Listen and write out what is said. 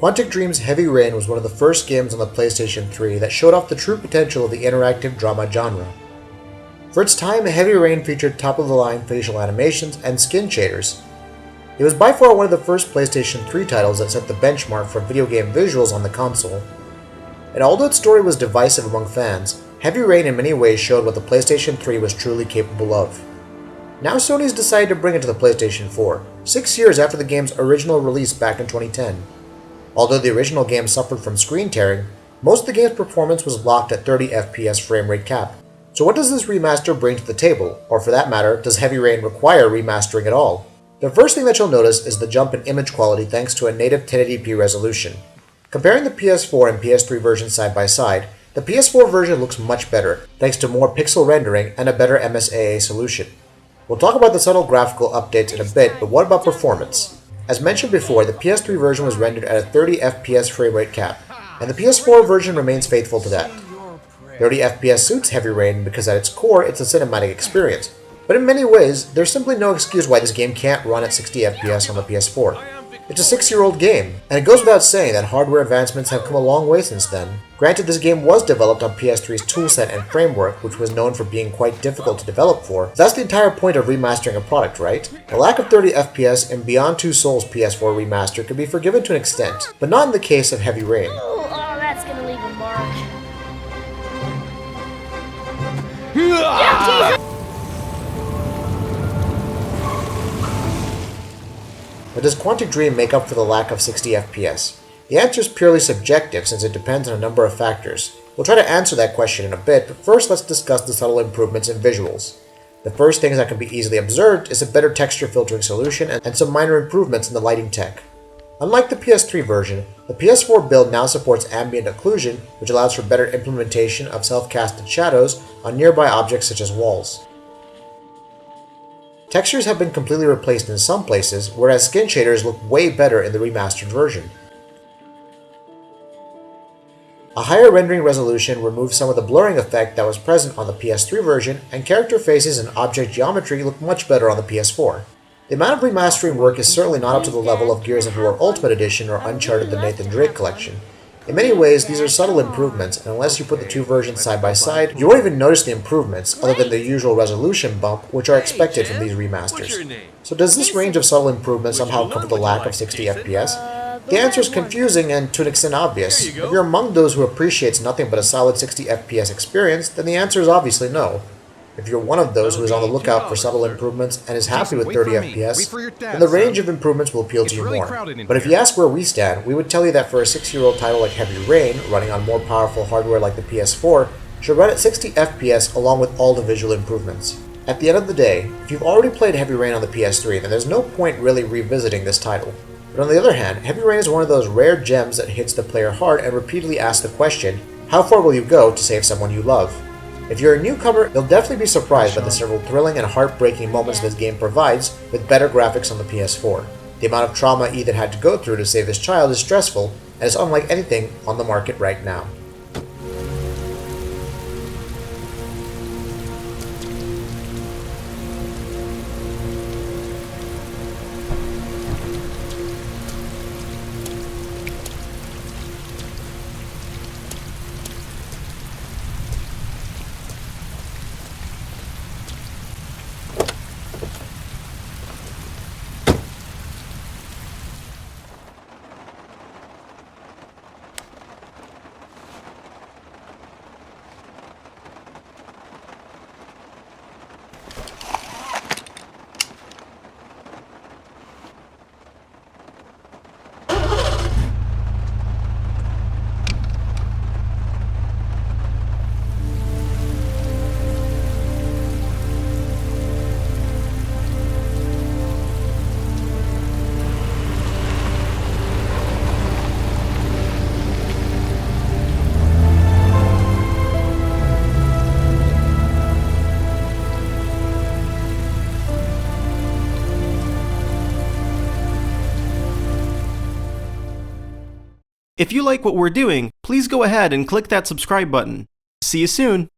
Quantic Dream's Heavy Rain was one of the first games on the PlayStation 3 that showed off the true potential of the interactive drama genre. For its time, Heavy Rain featured top-of-the-line facial animations and skin shaders. It was by far one of the first PlayStation 3 titles that set the benchmark for video game visuals on the console. And although its story was divisive among fans, Heavy Rain in many ways showed what the PlayStation 3 was truly capable of. Now Sony's decided to bring it to the PlayStation 4, 6 years after the game's original release back in 2010. Although the original game suffered from screen tearing, most of the game's performance was locked at 30 FPS frame rate cap. So what does this remaster bring to the table, or for that matter, does Heavy Rain require remastering at all? The first thing that you'll notice is the jump in image quality thanks to a native 1080p resolution. Comparing the PS4 and PS3 versions side by side, the PS4 version looks much better, thanks to more pixel rendering and a better MSAA solution. We'll talk about the subtle graphical updates in a bit, but what about performance? As mentioned before, the PS3 version was rendered at a 30 FPS frame rate cap, and the PS4 version remains faithful to that. 30 FPS suits Heavy Rain because at its core, it's a cinematic experience, but in many ways, there's simply no excuse why this game can't run at 60 FPS on the PS4. It's a 6-year-old game, and it goes without saying that hardware advancements have come a long way since then. Granted, this game was developed on PS3's toolset and framework, which was known for being quite difficult to develop for. That's the entire point of remastering a product, right? The lack of 30 FPS in Beyond Two Souls' PS4 remaster could be forgiven to an extent, but not in the case of Heavy Rain. Oh, that's gonna leave a mark. But does Quantic Dream make up for the lack of 60 FPS? The answer is purely subjective since it depends on a number of factors. We'll try to answer that question in a bit, but first let's discuss the subtle improvements in visuals. The first things that can be easily observed is a better texture filtering solution and some minor improvements in the lighting tech. Unlike the PS3 version, the PS4 build now supports Ambient Occlusion, which allows for better implementation of self-casted shadows on nearby objects such as walls. Textures have been completely replaced in some places, whereas skin shaders look way better in the remastered version. A higher rendering resolution removes some of the blurring effect that was present on the PS3 version, and character faces and object geometry look much better on the PS4. The amount of remastering work is certainly not up to the level of Gears of War Ultimate Edition or Uncharted the Nathan Drake Collection. In many ways, these are subtle improvements, and unless you put the two versions side by side, you won't even notice the improvements, other than the usual resolution bump, which are expected from these remasters. So does this range of subtle improvements somehow cover the lack of 60 FPS? The answer is confusing and to an extent obvious. If you're among those who appreciates nothing but a solid 60 FPS experience, then the answer is obviously no. If you're one of those who is on the lookout for subtle improvements and is happy with 30 FPS, then the range of improvements will appeal to you more. But if you ask where we stand, we would tell you that for a 6-year-old title like Heavy Rain, running on more powerful hardware like the PS4, should run at 60 FPS along with all the visual improvements. At the end of the day, if you've already played Heavy Rain on the PS3, then there's no point really revisiting this title. But on the other hand, Heavy Rain is one of those rare gems that hits the player hard and repeatedly asks the question, how far will you go to save someone you love? If you're a newcomer, you'll definitely be surprised by the several thrilling and heartbreaking moments this game provides with better graphics on the PS4. The amount of trauma Ethan had to go through to save his child is stressful and is unlike anything on the market right now. If you like what we're doing, please go ahead and click that subscribe button. See you soon!